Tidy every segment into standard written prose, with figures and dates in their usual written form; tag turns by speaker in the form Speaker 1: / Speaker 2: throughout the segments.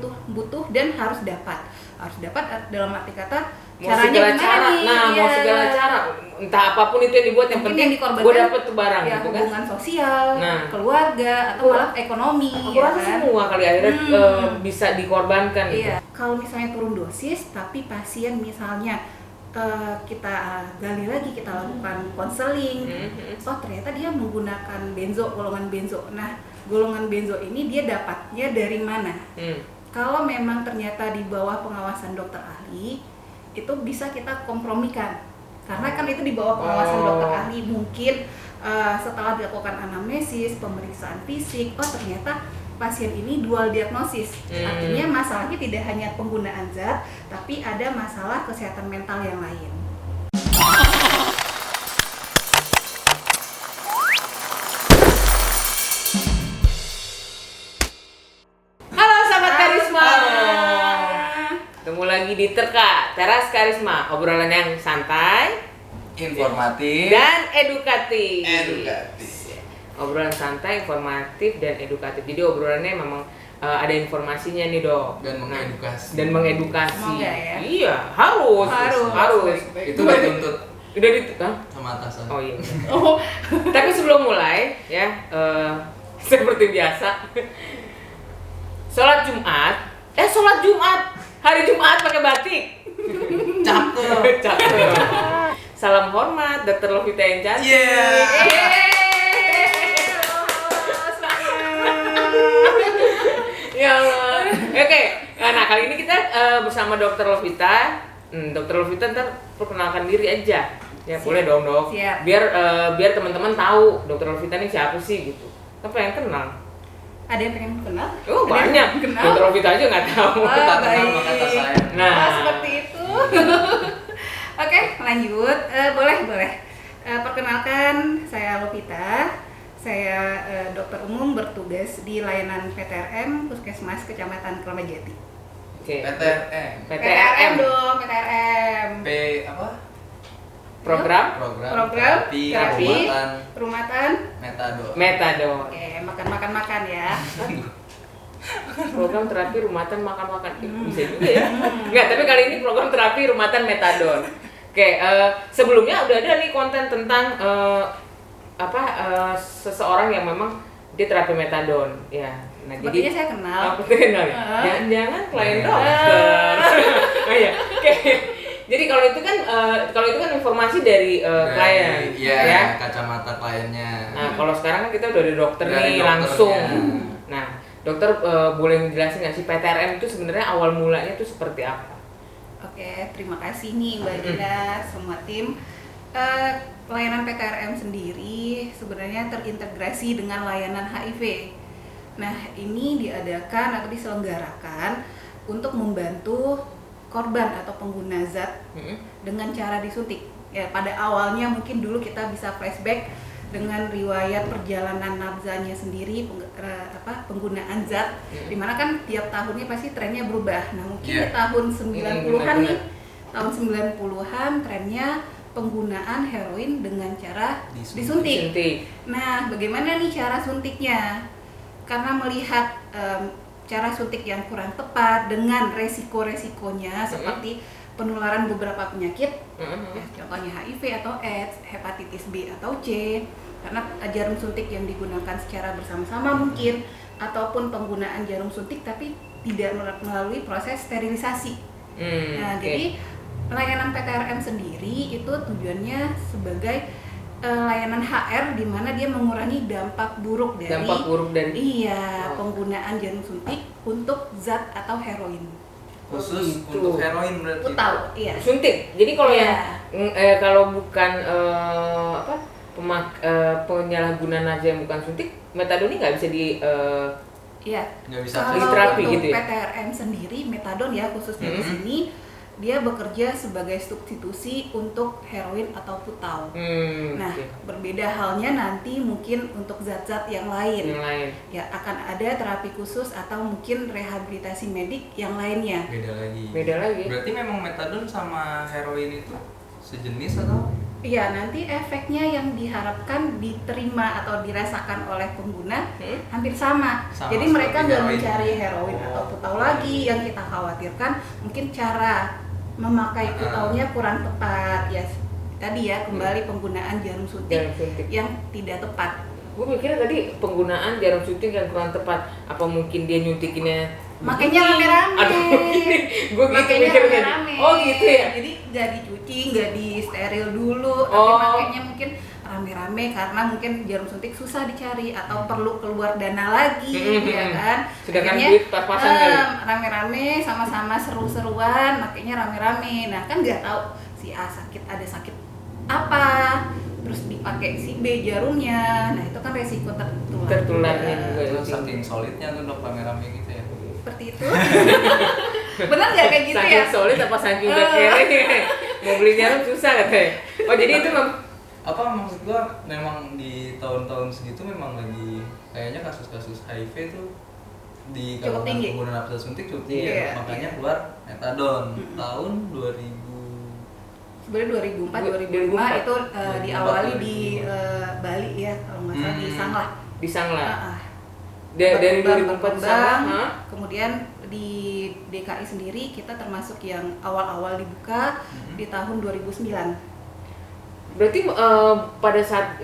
Speaker 1: butuh dan harus dapat dalam arti kata
Speaker 2: mau
Speaker 1: caranya
Speaker 2: segala
Speaker 1: gimana
Speaker 2: cara,
Speaker 1: nih?
Speaker 2: mau segala cara, entah apapun itu yang dibuat, yang
Speaker 1: Mungkin
Speaker 2: penting
Speaker 1: yang dikorbankan
Speaker 2: gue dapet tuh barang
Speaker 1: ya,
Speaker 2: gitu kan.
Speaker 1: hubungan sosial,
Speaker 2: Nah,
Speaker 1: keluarga atau malah ekonomi.
Speaker 2: aku rasa
Speaker 1: kan?
Speaker 2: semua kali akhirnya bisa dikorbankan gitu.
Speaker 1: Iya, kalau misalnya turun dosis tapi pasien misalnya kita gali lagi, kita lakukan konseling, oh ternyata dia menggunakan golongan benzo. Nah, golongan benzo ini dia dapatnya dari mana? Kalau memang ternyata di bawah pengawasan dokter ahli, itu bisa kita kompromikan. Karena kan itu di bawah pengawasan dokter ahli, mungkin setelah dilakukan anamnesis, pemeriksaan fisik, oh ternyata pasien ini dual diagnosis. Artinya masalahnya tidak hanya penggunaan zat, tapi ada masalah kesehatan mental yang lain.
Speaker 2: Halo sahabat Karisma. Ketemu lagi di Teras Karisma, obrolan yang santai,
Speaker 3: informatif,
Speaker 2: dan edukatif. Obrolan santai, informatif, dan edukatif. Jadi obrolannya memang ada informasinya nih dok.
Speaker 3: dan mengedukasi.
Speaker 1: Semoga ya.
Speaker 2: Iya, harus.
Speaker 3: Itu udah dituntut
Speaker 2: Udah hah?
Speaker 3: sama atasan.
Speaker 2: Oh iya. Tapi sebelum mulai ya, seperti biasa, sholat Jumat, hari Jumat pakai batik. Cakep. Salam hormat, Dr. Lovita yang cantik. Ya Allah. Oke. Nah kali ini kita bersama Dr. Lovita. Dr. Lovita ntar perkenalkan diri aja. Ya
Speaker 1: Siap.
Speaker 2: boleh dong dok.
Speaker 1: Siap.
Speaker 2: Biar teman-teman tahu Dr. Lovita ini siapa sih gitu. Apa yang kenal?
Speaker 1: Ada yang pengen kenal?
Speaker 2: Oh
Speaker 1: Ada
Speaker 2: banyak.
Speaker 1: yang kenal?
Speaker 2: Dr. Lovita aja nggak tahu.
Speaker 3: Kita kenal
Speaker 1: baik.
Speaker 3: maka kata saya.
Speaker 2: Nah.
Speaker 1: Seperti itu. Oke, lanjut. Boleh. Perkenalkan, saya Lovita. Saya dokter umum bertugas di layanan PTRM Puskesmas Kecamatan Kramajati.
Speaker 2: Oke.
Speaker 1: PTRM dong, PTRM.
Speaker 3: P apa?
Speaker 2: Program
Speaker 3: terapi
Speaker 1: Rumatan.
Speaker 3: metadon.
Speaker 1: Oke, makan ya.
Speaker 2: Program terapi rumatan makan. Bisa juga ya. Enggak, tapi kali ini program terapi rumatan metadon. Oke, sebelumnya udah ada nih konten tentang seseorang yang memang dia terapi metadon. Ya. Nah,
Speaker 1: Sepertinya saya kenal.
Speaker 2: Aku kenal ya. Jangan klien dokter. Oh iya. Oke. Jadi kalau itu kan informasi dari klien,
Speaker 3: ya, kacamata kliennya.
Speaker 2: Nah, kalau sekarang kan kita udah ada dokter
Speaker 3: Dari
Speaker 2: nih
Speaker 3: dokternya.
Speaker 2: langsung. Nah, dokter boleh ngejelasin nggak sih PTRM itu sebenarnya awal mulanya itu seperti apa?
Speaker 1: Oke, terima kasih nih Mbak Dina, semua tim. Layanan PKRM sendiri sebenarnya terintegrasi dengan layanan HIV. Nah, ini diadakan atau diselenggarakan untuk membantu korban atau pengguna zat dengan cara disuntik. Ya, pada awalnya mungkin dulu kita bisa flashback dengan riwayat perjalanan nabzanya sendiri, penggunaan zat, dimana kan tiap tahunnya pasti trennya berubah. Nah, mungkin di tahun 90-an nih, tahun 90-an trennya penggunaan heroin dengan cara disuntik. Nah, bagaimana nih cara suntiknya? Karena melihat cara suntik yang kurang tepat dengan resiko-resikonya seperti penularan beberapa penyakit, ya, contohnya HIV atau AIDS, hepatitis B atau C, karena jarum suntik yang digunakan secara bersama-sama mungkin, ataupun penggunaan jarum suntik tapi tidak melalui proses sterilisasi. Jadi layanan PTRM sendiri itu tujuannya sebagai layanan HR di mana dia mengurangi dampak buruk dari penggunaan jarum suntik untuk zat atau heroin.
Speaker 3: Khusus untuk heroin berarti.
Speaker 1: Tahu, iya.
Speaker 2: Suntik. Jadi kalau yang kalau bukan penyalahgunaan aja yang bukan suntik, metadon ini nggak bisa
Speaker 3: nggak bisa
Speaker 1: kalau
Speaker 2: terapi
Speaker 1: untuk
Speaker 2: gitu ya?
Speaker 1: PTRM sendiri, metadon ya khususnya di sini dia bekerja sebagai substitusi untuk heroin atau putau. Nah, berbeda halnya nanti mungkin untuk zat-zat yang lain. Ya akan ada terapi khusus atau mungkin rehabilitasi medik yang lainnya.
Speaker 3: Beda lagi.
Speaker 2: Berarti
Speaker 3: memang metadon sama heroin itu sejenis atau?
Speaker 1: Iya, nanti efeknya yang diharapkan diterima atau dirasakan oleh pengguna hampir sama. Jadi mereka nggak mencari heroin atau putau lagi. Yang kita khawatirkan mungkin cara memakai putaunya kurang tepat. Ya tadi ya, kembali penggunaan jarum suntik yang tidak tepat.
Speaker 2: Gue mikirnya tadi penggunaan jarum suntik yang kurang tepat. Apa mungkin dia nyuntikinnya
Speaker 1: makanya rame-rame.
Speaker 2: Gue gitu mikirnya. Oh gitu ya.
Speaker 1: Jadi nggak dicuci, nggak di steril dulu, tapi makanya mungkin rame-rame karena mungkin jarum suntik susah dicari atau perlu keluar dana lagi, ya kan?
Speaker 2: Sedangkan duit pas-pasan kali.
Speaker 1: Rame-rame sama-sama seru-seruan, makanya rame-rame. Nah kan nggak tahu si A ada sakit apa, terus dipakai si B jarumnya. Nah itu kan resiko
Speaker 2: tertularnya juga.
Speaker 3: Itu saking solidnya tuh dok rame-rame gitu ya.
Speaker 1: Seperti itu. Benar nggak kayak gitu
Speaker 2: saking
Speaker 1: ya?
Speaker 2: Solid apa saking udah kere mau beli jarum susah katanya. Oh jadi itu
Speaker 3: apa maksud gua memang di tahun-tahun segitu memang lagi kayaknya kasus-kasus HIV tuh di kalangan pengguna nafas suntik cukup tinggi ya. Makanya keluar metadon tahun 2000
Speaker 1: sebenarnya 2004 2005 itu diawali di Bali ya kalau nggak salah di Sanglah.
Speaker 2: Dari 2004 sama,
Speaker 1: kemudian di DKI sendiri kita termasuk yang awal-awal dibuka di tahun 2009.
Speaker 2: Berarti pada saat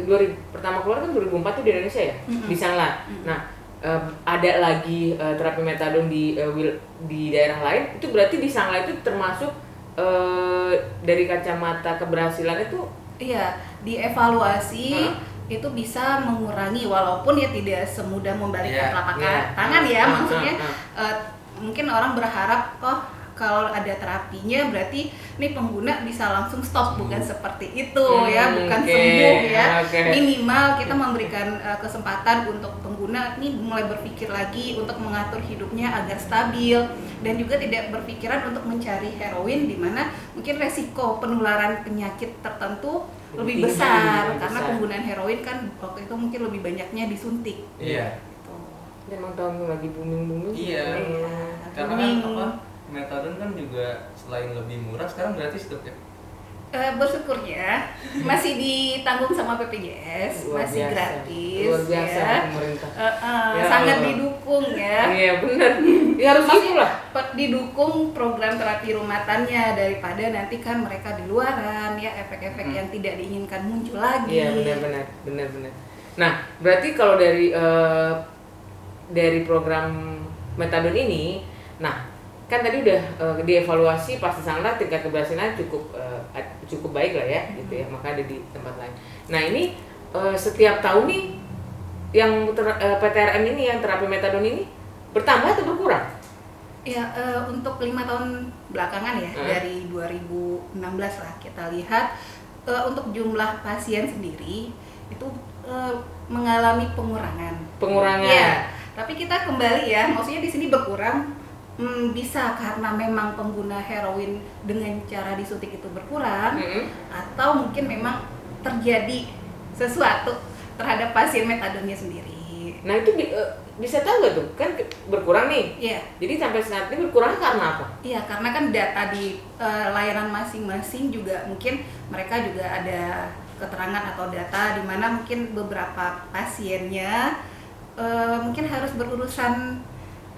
Speaker 2: pertama keluar kan 2004 tuh di Indonesia ya, di Sanglah. Nah ada lagi terapi metadon di daerah lain, itu berarti di Sanglah itu termasuk dari kacamata keberhasilan itu?
Speaker 1: Iya, dievaluasi. Itu bisa mengurangi walaupun ya tidak semudah membalikkan telapak tangan ya, maksudnya mungkin orang berharap kalau ada terapinya berarti nih pengguna bisa langsung stop, bukan seperti itu ya, bukan sembuh ya. Minimal kita memberikan kesempatan untuk pengguna nih mulai berpikir lagi untuk mengatur hidupnya agar stabil dan juga tidak berpikiran untuk mencari heroin di mana mungkin resiko penularan penyakit tertentu lebih besar karena penggunaan heroin kan waktu itu mungkin lebih banyaknya disuntik.
Speaker 3: Iya.
Speaker 2: Memang tahun lagi booming.
Speaker 3: Iya. Karena kan metadon kan juga selain lebih murah sekarang gratis dok ya.
Speaker 1: Bersyukurnya masih ditanggung sama BPJS, masih gratis.
Speaker 2: Luar biasa
Speaker 1: ya.
Speaker 2: Pemerintah.
Speaker 1: Sangat didukung ya.
Speaker 2: Iya benar. Ya harus gitu lah.
Speaker 1: Didukung program terapi rumatannya daripada nanti kan mereka di luaran ya, efek-efek yang tidak diinginkan muncul lagi.
Speaker 2: Iya benar. Nah berarti kalau dari program metadon ini, nah kan tadi udah dievaluasi pas di Sanglah tingkat keberhasilan cukup baik lah ya gitu ya, maka ada di tempat lain. Nah ini setiap tahun nih yang PTRM ini yang terapi metadon ini bertambah atau berkurang?
Speaker 1: Ya untuk 5 tahun belakangan ya, dari 2016 lah kita lihat untuk jumlah pasien sendiri itu mengalami pengurangan. Ya, tapi kita kembali ya, maksudnya di sini berkurang. Bisa karena memang pengguna heroin dengan cara disuntik itu berkurang, atau mungkin memang terjadi sesuatu terhadap pasien metadonnya sendiri.
Speaker 2: Nah itu bisa tahu nggak tuh, kan berkurang nih?
Speaker 1: Iya.
Speaker 2: Jadi sampai saat ini berkurang karena apa?
Speaker 1: Iya, karena kan data di layanan masing-masing juga mungkin mereka juga ada keterangan atau data di mana mungkin beberapa pasiennya mungkin harus berurusan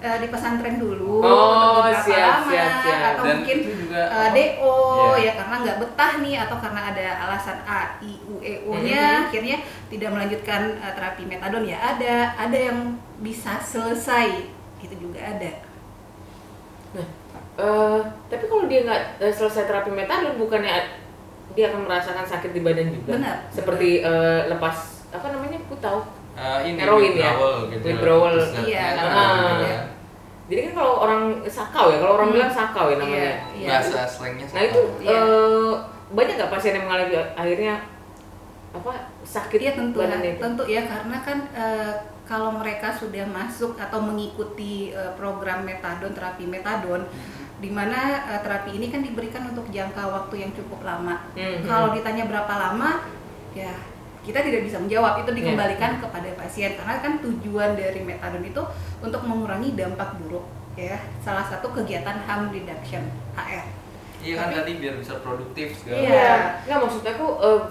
Speaker 1: di pesantren dulu untuk beberapa lama, atau dan mungkin juga, DO ya karena nggak betah nih, atau karena ada alasan A, I, U, E, O-nya akhirnya tidak melanjutkan terapi metadon ya ada yang bisa selesai, itu juga ada.
Speaker 2: Nah, tapi kalau dia nggak selesai terapi metadon, bukannya dia akan merasakan sakit di badan juga?
Speaker 1: Benar.
Speaker 2: Seperti lepas apa namanya, putau?
Speaker 3: Heroin ya,
Speaker 2: withdrawal.
Speaker 1: Iya.
Speaker 2: Jadi kan kalau orang sakau ya, kalau orang bilang sakau ya namanya.
Speaker 3: Bahasa slangnya sakau.
Speaker 2: Nah itu banyak nggak pasien yang mengalami akhirnya sakit badannya?
Speaker 1: Tentu ya, karena kan kalau mereka sudah masuk atau mengikuti program metadon, terapi metadon, di mana terapi ini kan diberikan untuk jangka waktu yang cukup lama. Kalau ditanya berapa lama, ya kita tidak bisa menjawab, itu dikembalikan kepada pasien karena kan tujuan dari metadon itu untuk mengurangi dampak buruk ya, salah satu kegiatan harm reduction HR.
Speaker 3: Iya kan tadi biar bisa produktif segala.
Speaker 2: Iya. Nggak, maksud aku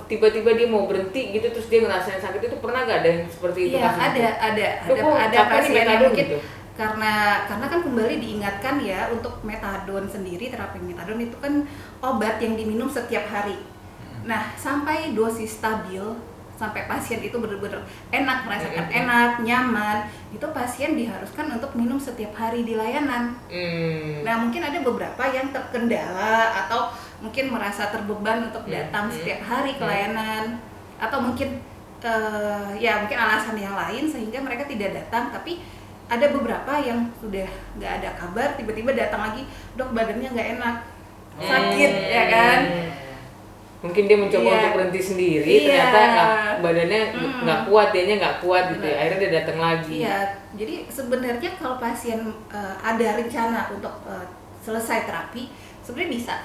Speaker 2: tiba-tiba dia mau berhenti gitu terus dia ngerasain sakit itu pernah nggak ada yang seperti itu?
Speaker 1: Iya, ada pasien yang mungkin
Speaker 2: gitu.
Speaker 1: karena kan kembali diingatkan ya, untuk metadon sendiri, terapi metadon itu kan obat yang diminum setiap hari. Nah, sampai dosis stabil, sampai pasien itu benar-benar enak, merasakan enak, nyaman, itu pasien diharuskan untuk minum setiap hari di layanan. Nah, mungkin ada beberapa yang terkendala atau mungkin merasa terbeban untuk datang setiap hari ke layanan, atau mungkin ya mungkin alasan yang lain sehingga mereka tidak datang. Tapi ada beberapa yang sudah nggak ada kabar, tiba-tiba datang lagi, dok badannya nggak enak, sakit, ya kan?
Speaker 2: Mungkin dia mencoba untuk berhenti sendiri, ternyata badannya nggak kuat, dianya nggak kuat gitu. Akhirnya dia datang lagi.
Speaker 1: Iya, jadi sebenarnya kalau pasien ada rencana untuk selesai terapi, sebenarnya bisa.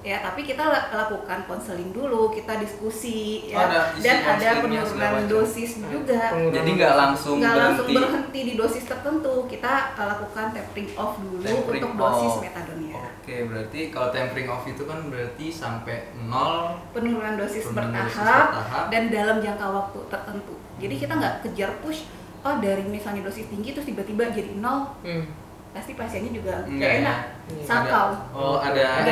Speaker 1: Ya, tapi kita lakukan konseling dulu, kita diskusi ya, dan ada penurunan dosis juga.
Speaker 3: Jadi nggak langsung
Speaker 1: berhenti di dosis tertentu, kita lakukan tapering off dulu untuk dosis metadonnya.
Speaker 3: Oke, berarti kalau tapering off itu kan berarti sampai 0
Speaker 1: penurunan dosis bertahap dan dalam jangka waktu tertentu. Jadi kita nggak kejar push, dari misalnya dosis tinggi terus tiba-tiba jadi 0. Pasti pasiennya juga nggak enak, sakau.
Speaker 3: Ada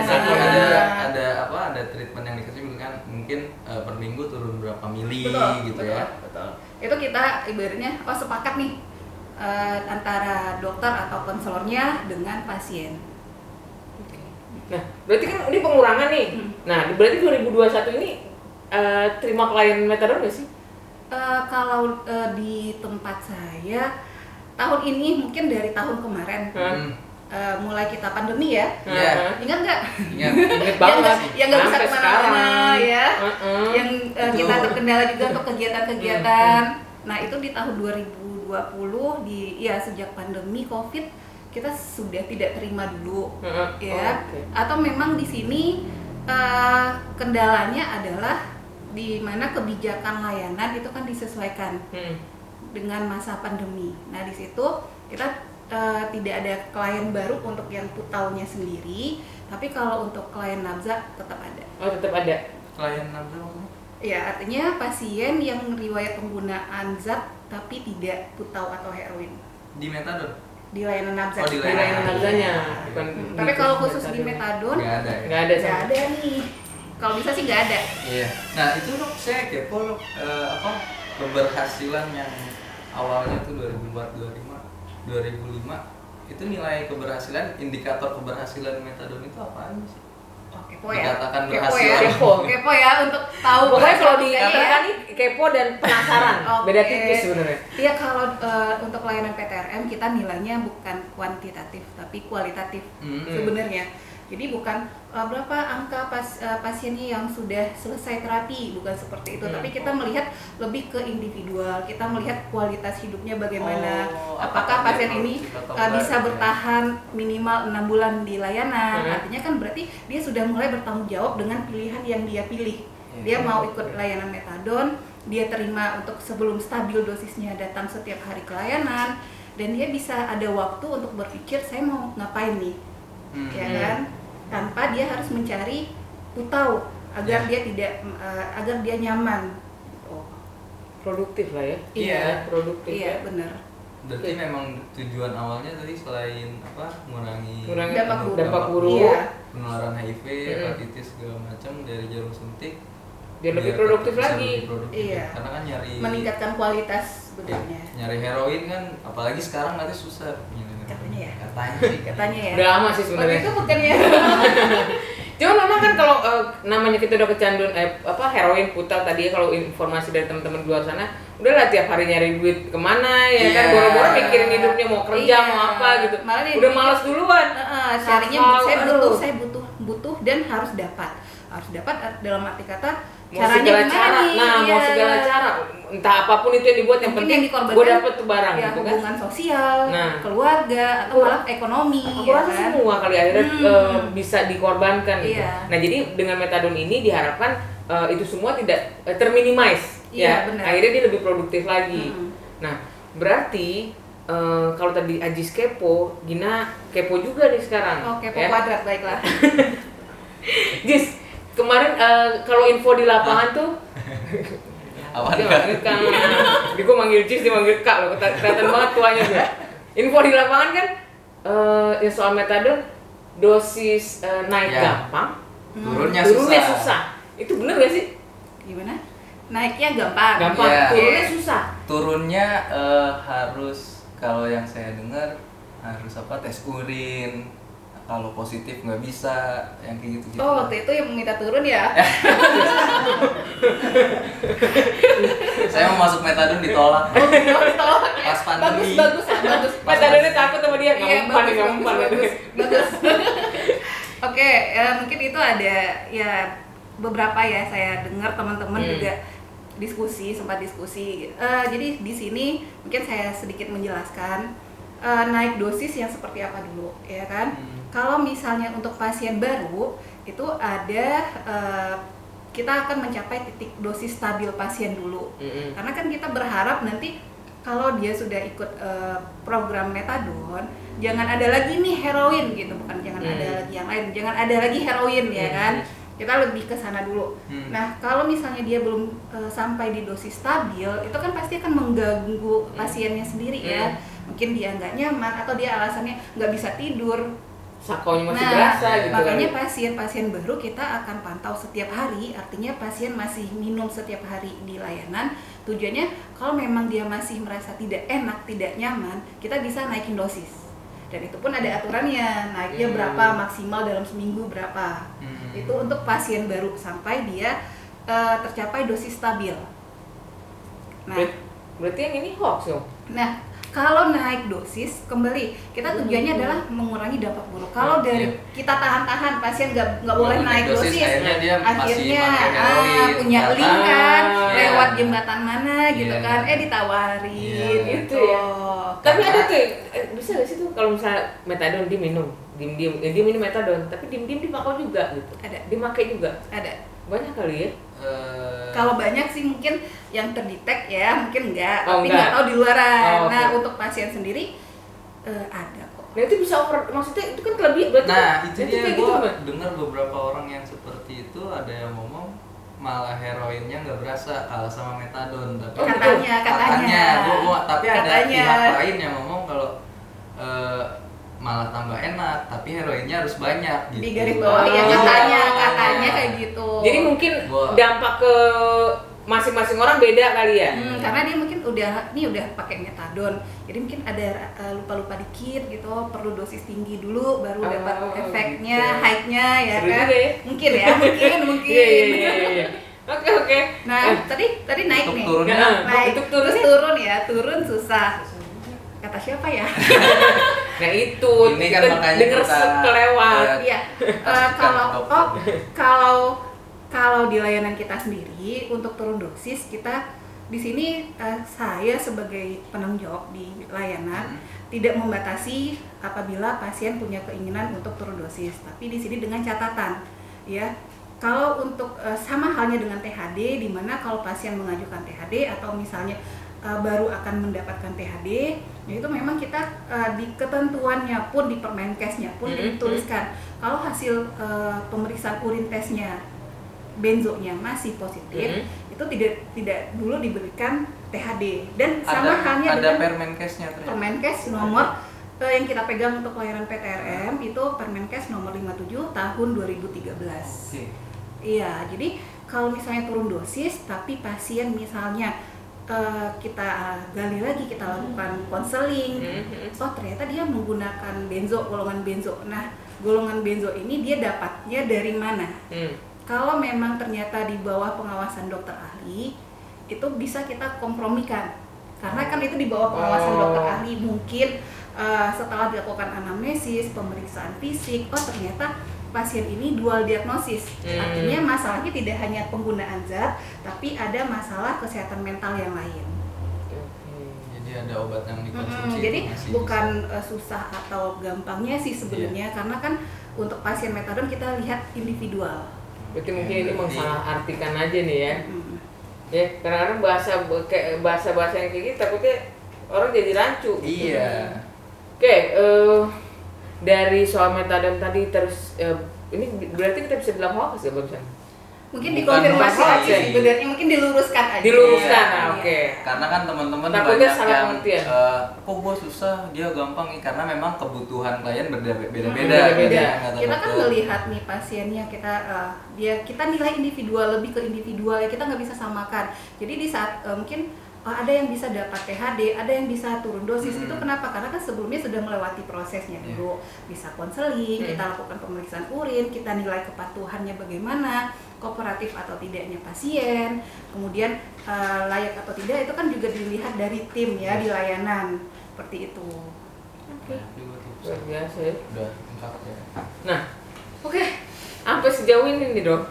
Speaker 3: treatment yang dikasih kan, mungkin per minggu turun berapa mili gitu ya.
Speaker 1: Betul. Itu kita ibaratnya sepakat nih antara dokter atau konselornya dengan pasien.
Speaker 2: Nah, berarti kan ini pengurangan nih. Nah, berarti 2021 ini terima klien metadon nggak sih?
Speaker 1: Kalau di tempat saya tahun ini mungkin dari tahun kemarin mulai kita pandemi ya. Ingat nggak?
Speaker 2: Ingat banget.
Speaker 1: Yang nggak bisa kemana-mana ya. Yang kita terkendala juga untuk kegiatan-kegiatan. Nah, itu di tahun 2020 sejak pandemi COVID kita sudah tidak terima dulu ya. Atau memang di sini kendalanya adalah di mana kebijakan layanan itu kan disesuaikan dengan masa pandemi. Nah, di situ kita tidak ada klien baru untuk yang putaunya sendiri, tapi kalau untuk klien nabza tetap ada.
Speaker 2: Oh, tetap ada.
Speaker 3: Klien nabza maksudnya?
Speaker 1: Ya, artinya pasien yang riwayat penggunaan zat tapi tidak putau atau heroin.
Speaker 3: Di metadon?
Speaker 1: Di layanan nabza.
Speaker 2: Di layanan nabzanya.
Speaker 1: Tapi kalau khusus di metadon
Speaker 3: nggak
Speaker 2: ada
Speaker 1: nih. Kalau bisa sih nggak ada.
Speaker 3: Iya. Nah, itu dok saya kepo keberhasilan yang awalnya tuh 2005 itu nilai keberhasilan, indikator keberhasilan metadon itu apaan sih?
Speaker 1: Kepo ya.
Speaker 3: Dikatakan berhasil.
Speaker 1: Kepo ya untuk tahu.
Speaker 2: Pokoknya kalau dikatakan kepo dan penasaran. Beda tipis sebenarnya.
Speaker 1: Iya, kalau untuk layanan PTRM kita nilainya bukan kuantitatif tapi kualitatif sebenarnya. Jadi bukan berapa angka pasiennya yang sudah selesai terapi, bukan seperti itu. Tapi kita melihat lebih ke individual, kita melihat kualitas hidupnya bagaimana. Apakah pasien ini bisa bertahan minimal 6 bulan di layanan. Artinya kan berarti dia sudah mulai bertanggung jawab dengan pilihan yang dia pilih. Dia mau ikut layanan metadon, dia terima untuk sebelum stabil dosisnya datang setiap hari ke layanan, dan dia bisa ada waktu untuk berpikir saya mau ngapain nih. Ya kan? Tanpa dia harus mencari putau agar dia tidak agar dia nyaman.
Speaker 2: Produktif lah ya.
Speaker 1: Iya,
Speaker 2: produktif.
Speaker 1: Iya, benar.
Speaker 3: Berarti memang tujuan awalnya tadi selain mengurangi
Speaker 2: dampak buruk,
Speaker 3: penularan HIV, hepatitis segala macam dari jarum suntik.
Speaker 2: Dia lebih produktif lagi.
Speaker 1: Iya.
Speaker 3: Karena kan
Speaker 1: meningkatkan kualitas sebenarnya.
Speaker 3: Nyari heroin kan apalagi sekarang nanti susah.
Speaker 1: Katanya ya.
Speaker 2: Udah lama sih sebenarnya.
Speaker 1: Itu bukannya.
Speaker 2: Cuma memang kan kalau namanya kita udah kecanduan heroin, putau tadi ya, kalau informasi dari teman-teman di luar sana, udahlah tiap hari nyari duit kemana ya kan, boro-boro mikirin hidupnya mau kerja mau apa gitu. Udah malas duluan.
Speaker 1: Syarinya saya butuh dan harus dapat. Harus dapat dalam arti kata caranya gimana nih?
Speaker 2: Mau segala cara, entah apapun itu yang dibuat, yang penting gue dapet tuh barang
Speaker 1: ya,
Speaker 2: gitu kan.
Speaker 1: Hubungan sosial, keluarga, atau malah ekonomi.
Speaker 2: Aku rasa semua kali akhirnya bisa dikorbankan gitu. Nah, jadi dengan metadon ini diharapkan itu semua tidak terminimize.
Speaker 1: Benar.
Speaker 2: Akhirnya dia lebih produktif lagi. Nah, berarti kalau tadi Ajis kepo, Gina kepo juga nih sekarang.
Speaker 1: Kepo kuadrat, baiklah.
Speaker 2: Jis, kemarin kalau info di lapangan tuh
Speaker 3: Apa
Speaker 2: dia
Speaker 3: enggak?
Speaker 2: manggil Kang, gue manggil Jis, dia manggil Kak loh, kelihatan banget tuanya gue. Info di lapangan kan, ya soal metadon, dosis naik
Speaker 3: Ya.
Speaker 2: gampang,
Speaker 3: Turunnya
Speaker 2: susah. Itu bener gak sih?
Speaker 1: Gimana? Naiknya gampang.
Speaker 2: Gampang,
Speaker 3: Iya.
Speaker 2: turunnya susah.
Speaker 3: Turunnya harus, kalau yang saya dengar harus tes urin. Kalau positif nggak bisa, yang kayak gitu-gitu.
Speaker 1: Oh, waktu itu yang minta turun ya?
Speaker 3: Saya mau masuk metadon ditolak.
Speaker 1: Oh, ditolak ya?
Speaker 3: Pas pandemi.
Speaker 1: Bagus.
Speaker 2: Metadonnya takut sama dia,
Speaker 1: Iya,
Speaker 2: nggak mempan.
Speaker 1: bagus. Oke, mungkin itu ada ya beberapa ya saya dengar teman-teman juga sempat diskusi. Jadi di sini mungkin saya sedikit menjelaskan naik dosis yang seperti apa dulu, ya kan? Kalau misalnya untuk pasien baru itu ada kita akan mencapai titik dosis stabil pasien dulu. Karena kan kita berharap nanti kalau dia sudah ikut program metadon, jangan ada lagi nih heroin gitu, bukan jangan ada lagi yang lain, jangan ada lagi heroin ya kan. Kita lebih ke sana dulu. Nah, kalau misalnya dia belum sampai di dosis stabil, itu kan pasti akan mengganggu pasiennya sendiri ya. Mungkin dia nggak nyaman atau dia alasannya nggak bisa tidur.
Speaker 2: Sakonya masih berasa gitu.
Speaker 1: Makanya pasien-pasien baru kita akan pantau setiap hari, artinya pasien masih minum setiap hari di layanan. Tujuannya kalau memang dia masih merasa tidak enak, tidak nyaman, kita bisa naikin dosis. Dan itu pun ada aturannya, naiknya berapa, maksimal dalam seminggu berapa. Itu untuk pasien baru sampai dia tercapai dosis stabil. Nah,
Speaker 2: berarti yang ini hoax dong?
Speaker 1: Nah, kalau naik dosis kembali, kita tujuannya adalah mengurangi dampak buruk. Kalau dari kita tahan-tahan pasien nggak boleh naik dosis,
Speaker 3: akhirnya dia masih
Speaker 1: akhirnya
Speaker 3: pakai heroin.
Speaker 1: punya link kan,
Speaker 3: Iya.
Speaker 1: lewat jembatan mana gitu
Speaker 3: Iya.
Speaker 1: kan, ditawarin
Speaker 3: Iya,
Speaker 1: gitu
Speaker 2: itu ya. Tapi
Speaker 3: Karena-
Speaker 2: ada tuh, bisa gak sih tuh kalau misalnya metadon dia minum, dia minum metadon, tapi diem-diem dipakai juga gitu.
Speaker 1: Ada.
Speaker 2: Dimakai juga.
Speaker 1: Ada.
Speaker 2: Banyak kali ya.
Speaker 1: Kalau banyak sih mungkin yang terdetek ya, mungkin enggak,
Speaker 2: Oh,
Speaker 1: tapi
Speaker 2: enggak.
Speaker 1: nggak tahu di luaran.
Speaker 2: Oh,
Speaker 1: Nah,
Speaker 2: oke.
Speaker 1: untuk pasien sendiri ada kok.
Speaker 2: Nah itu bisa over, maksudnya itu kan kelebihan berarti.
Speaker 3: Nah, itu dia
Speaker 2: kayak
Speaker 3: gue
Speaker 2: gitu, Bang.
Speaker 3: dengar beberapa orang yang seperti itu, ada yang ngomong malah heroinnya nggak berasa kalah sama metadon. Tapi
Speaker 2: Oh, gitu.
Speaker 1: Katanya.
Speaker 3: Tapi ada
Speaker 1: Katanya.
Speaker 3: pihak lain yang ngomong kalau malah tambah enak, tapi heroinnya harus banyak gitu.
Speaker 1: Di garis bawah ya katanya kayak gitu.
Speaker 2: Jadi mungkin
Speaker 3: Wah.
Speaker 2: dampak ke masing-masing orang beda kali ya.
Speaker 1: Karena dia mungkin udah pakai metadon, jadi mungkin ada lupa-lupa dikit gitu, perlu dosis tinggi dulu baru dapat efeknya,
Speaker 2: gitu.
Speaker 1: high-nya ya
Speaker 2: Seru
Speaker 1: kan?
Speaker 2: juga ya.
Speaker 1: Mungkin ya, mungkin.
Speaker 2: Iya. Oke.
Speaker 1: Nah, tadi naik
Speaker 3: Untuk
Speaker 1: nih.
Speaker 3: turunnya,
Speaker 1: Naik,
Speaker 2: untuk
Speaker 1: terus
Speaker 2: turunnya?
Speaker 1: turun ya, turun susah. Kata siapa ya?
Speaker 2: Nah itu
Speaker 3: Ini kan
Speaker 2: kita
Speaker 3: makanya
Speaker 2: denger
Speaker 3: kita-
Speaker 2: kelewat.
Speaker 1: Iya. Kalau di layanan kita sendiri untuk turun dosis, kita di sini saya sebagai penanggung jawab di layanan tidak membatasi apabila pasien punya keinginan untuk turun dosis, tapi di sini dengan catatan ya. Kalau untuk sama halnya dengan THD, di mana kalau pasien mengajukan THD atau misalnya baru akan mendapatkan THD, yaitu memang kita di ketentuannya pun di Permenkesnya pun dituliskan kalau hasil pemeriksaan urin tesnya benzonya masih positif, itu tidak dulu diberikan THD. Dan sama halnya
Speaker 3: ada
Speaker 1: dengan
Speaker 3: Permenkesnya ternyata.
Speaker 1: Permenkes nomor yang kita pegang untuk layanan PTRM itu Permenkes nomor 57 tahun 2013.
Speaker 3: Oke.
Speaker 1: Iya, jadi kalau misalnya turun dosis tapi pasien misalnya kita gali lagi, kita lakukan konseling, oh ternyata dia menggunakan golongan benzo. Nah, golongan benzo ini dia dapatnya dari mana? Kalau memang ternyata di bawah pengawasan dokter ahli, itu bisa kita kompromikan. Karena kan itu di bawah pengawasan dokter ahli, mungkin setelah dilakukan anamnesis, pemeriksaan fisik, oh ternyata pasien ini dual diagnosis. Artinya masalahnya tidak hanya penggunaan zat, tapi ada masalah kesehatan mental yang lain.
Speaker 3: Jadi ada obat yang dikonsumsi.
Speaker 1: Jadi
Speaker 3: masih
Speaker 1: bukan susah atau gampangnya sih sebenarnya, karena kan untuk pasien metadon kita lihat individual.
Speaker 2: Berarti mungkin ini mengsalah artikan aja nih ya. Ya, kadang-kadang bahasa yang kayak gitu takutnya orang jadi rancu.
Speaker 3: Iya.
Speaker 2: Oke, dari soal metadon tadi terus ini berarti kita bisa bilang hoax ya barusan?
Speaker 1: Mungkin dikonfirmasi aja sebenarnya, mungkin diluruskan aja.
Speaker 2: Diluruskan,
Speaker 1: ya.
Speaker 2: Oke.
Speaker 3: Karena kan teman-teman
Speaker 2: Takutnya
Speaker 3: banyak
Speaker 2: salah
Speaker 3: yang
Speaker 2: pengertian.
Speaker 3: kok gua susah, dia gampang nih, karena memang kebutuhan klien beda-beda.
Speaker 2: Beda-beda.
Speaker 1: Kita kan melihat nih pasiennya, kita nilai individual, lebih ke individual ya, kita nggak bisa samakan. Jadi di saat mungkin ada yang bisa dapat THD, ada yang bisa turun dosis. Itu kenapa? Karena kan sebelumnya sudah melewati prosesnya dulu. Bisa konseling, kita lakukan pemeriksaan urin, kita nilai kepatuhannya bagaimana, kooperatif atau tidaknya pasien, kemudian layak atau tidak itu kan juga dilihat dari tim ya di layanan seperti itu.
Speaker 2: Oke. Luar biasa ya.
Speaker 3: Udah lengkap ya.
Speaker 2: Nah, oke. Sampai sejauh ini nih dok,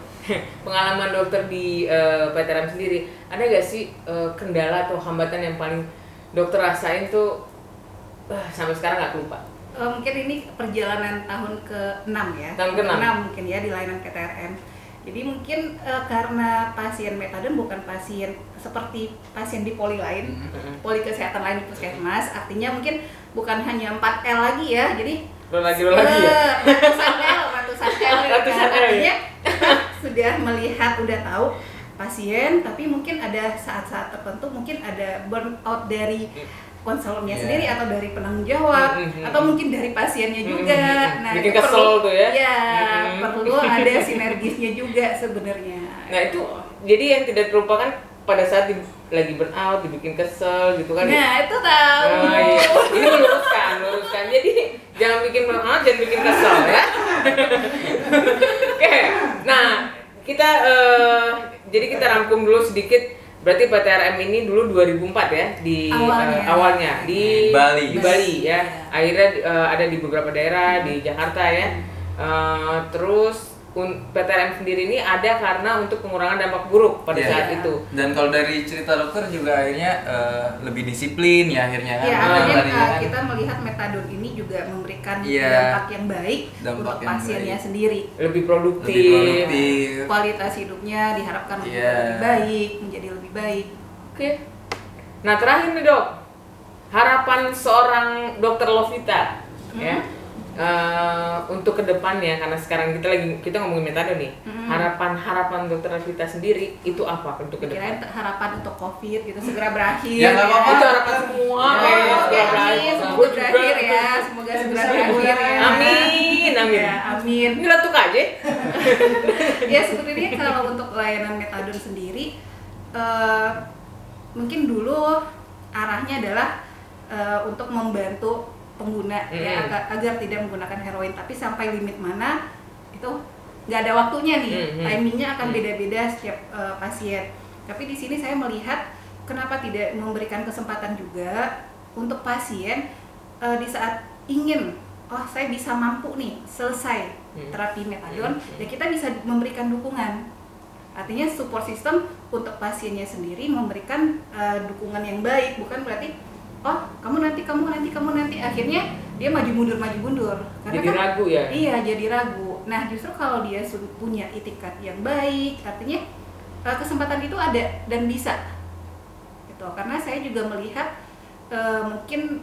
Speaker 2: pengalaman dokter di PTRM sendiri, ada gak sih kendala atau hambatan yang paling dokter rasain tuh sampai sekarang gak lupa?
Speaker 1: Mungkin ini perjalanan tahun ke-6 ya.
Speaker 2: Tahun ke-6
Speaker 1: mungkin ya di layanan PTRM. Jadi mungkin karena pasien metadon bukan pasien seperti pasien di poli lain, poli kesehatan lain di puskesmas, artinya mungkin bukan hanya 4L lagi ya. Jadi
Speaker 2: lagi ya?
Speaker 1: ratusan L artinya sudah melihat, udah tahu pasien, tapi mungkin ada saat-saat tertentu mungkin ada burnout dari konselornya sendiri atau dari penanggung jawab atau mungkin dari pasiennya juga. Nah,
Speaker 2: bikin kesel tuh ya.
Speaker 1: Ya, perlu ada sinergisnya juga sebenarnya.
Speaker 2: Nah, itu jadi yang tidak terlupakan pada saat lagi burnout, dibikin kesel gitu kan.
Speaker 1: Nah, itu tahu.
Speaker 2: Nah, iya. Ini meluruskan. Jadi jangan bikin burnout, jangan bikin kesel ya. Oke. Nah, kita jadi kita rangkum dulu sedikit. Berarti PTRM ini dulu 2004 ya di awalnya di Bali ya. Akhirnya ada di beberapa daerah di Jakarta ya. Terus PTRM sendiri ini ada karena untuk pengurangan dampak buruk pada saat itu.
Speaker 3: Dan kalau dari cerita dokter juga akhirnya lebih disiplin ya akhirnya kan.
Speaker 1: Iya, akhirnya kita melihat metadon ini juga memberikan dampak yang baik untuk pasiennya sendiri.
Speaker 2: Lebih produktif.
Speaker 1: Kualitas hidupnya diharapkan menjadi lebih baik, menjadi lebih baik.
Speaker 2: Oke. Nah, terakhir nih dok, harapan seorang dokter Lovita ya. Untuk kedepannya, karena sekarang kita ngomongin metadon nih, harapan dokter Lovita sendiri itu apa untuk kedepan?
Speaker 1: Harapan untuk COVID gitu segera berakhir.
Speaker 3: Ya nggak apa-apa.
Speaker 2: Itu harapan semua.
Speaker 1: Semoga berakhir ya, semoga segera berakhir ya.
Speaker 2: Amin.
Speaker 1: Ya, amin.
Speaker 2: Ini letuk aja.
Speaker 1: Ya sebenarnya kalau untuk layanan metadon sendiri, mungkin dulu arahnya adalah untuk membantu pengguna ya agar tidak menggunakan heroin, tapi sampai limit mana itu nggak ada waktunya nih, timingnya akan beda-beda setiap pasien. Tapi di sini saya melihat kenapa tidak memberikan kesempatan juga untuk pasien di saat ingin saya bisa mampu nih selesai terapi metadon, ya kita bisa memberikan dukungan. Artinya support system untuk pasiennya sendiri memberikan dukungan yang baik, bukan berarti kamu nanti akhirnya dia maju mundur karena
Speaker 2: jadi ragu ya.
Speaker 1: Iya, jadi ragu. Nah, justru kalau dia punya itikat yang baik, artinya kesempatan itu ada dan bisa gitu. Karena saya juga melihat mungkin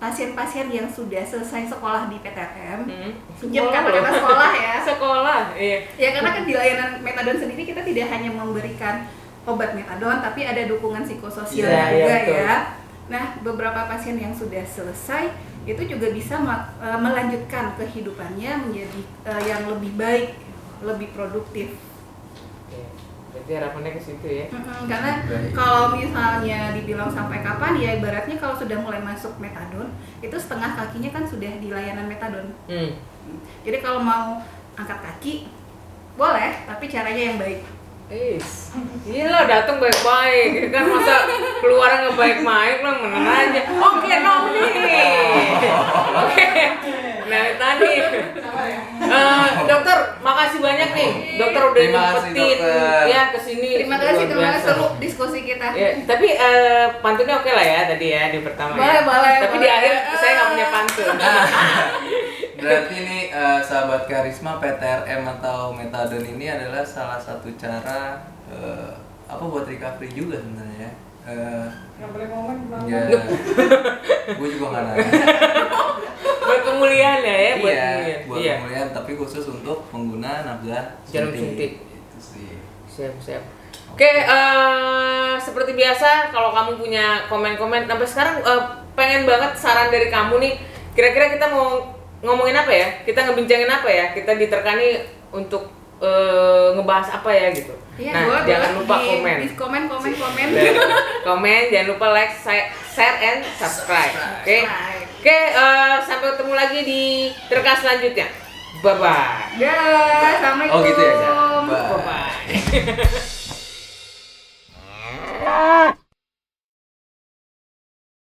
Speaker 1: pasien-pasien yang sudah selesai sekolah di PTRM, kata-kata sekolah ya.
Speaker 2: Sekolah, iya.
Speaker 1: Ya karena kan di layanan metadon sendiri kita tidak hanya memberikan obat metadon, tapi ada dukungan psikososial juga ya. Nah, beberapa pasien yang sudah selesai itu juga bisa melanjutkan kehidupannya menjadi yang lebih baik, lebih produktif.
Speaker 2: Jadi harapannya ke situ ya.
Speaker 1: Karena kalau misalnya dibilang sampai kapan, ya ibaratnya kalau sudah mulai masuk metadon, itu setengah kakinya kan sudah di layanan metadon. Jadi kalau mau angkat kaki, boleh, tapi caranya yang baik.
Speaker 2: Gila, datang baik-baik kan, masa keluar nggak baik-baik lah, menang aja. Oke, no nih. Oke. Nah tadi dokter, makasih banyak nih, dokter udah nyempetin ya kesini.
Speaker 1: Terima kasih seru diskusi kita.
Speaker 2: Ya, tapi pantunnya oke lah ya tadi ya di pertama.
Speaker 1: Boleh.
Speaker 2: Tapi di akhir saya nggak punya pantun.
Speaker 3: Berarti ini sahabat Karisma, PTRM atau metadon ini adalah salah satu cara buat recovery juga sebenarnya ya.
Speaker 1: Nggak boleh ngomong
Speaker 3: ya. Gue juga nggak nanya.
Speaker 2: buat pemulihan ya, buat
Speaker 3: iya,
Speaker 2: pemulihan.
Speaker 3: buat pemulihan, tapi khusus untuk pengguna nafas
Speaker 2: Jarum suntik.
Speaker 3: Itu sih.
Speaker 2: Siap. Oke, seperti biasa kalau kamu punya komen-komen sampai sekarang pengen banget saran dari kamu nih. Kira-kira kita mau ngomongin apa ya? Kita ngebincangin apa ya? Kita diterkani untuk ngebahas apa ya gitu.
Speaker 1: Iya,
Speaker 2: Nah, jangan lupa komen.
Speaker 1: Di komen.
Speaker 2: Komen, jangan lupa like, share, and subscribe. Oke. Oke, sampai ketemu lagi di terka selanjutnya. Bye bye.
Speaker 1: Dah, assalamualaikum.
Speaker 3: Oh gitu ya.
Speaker 2: Bye bye.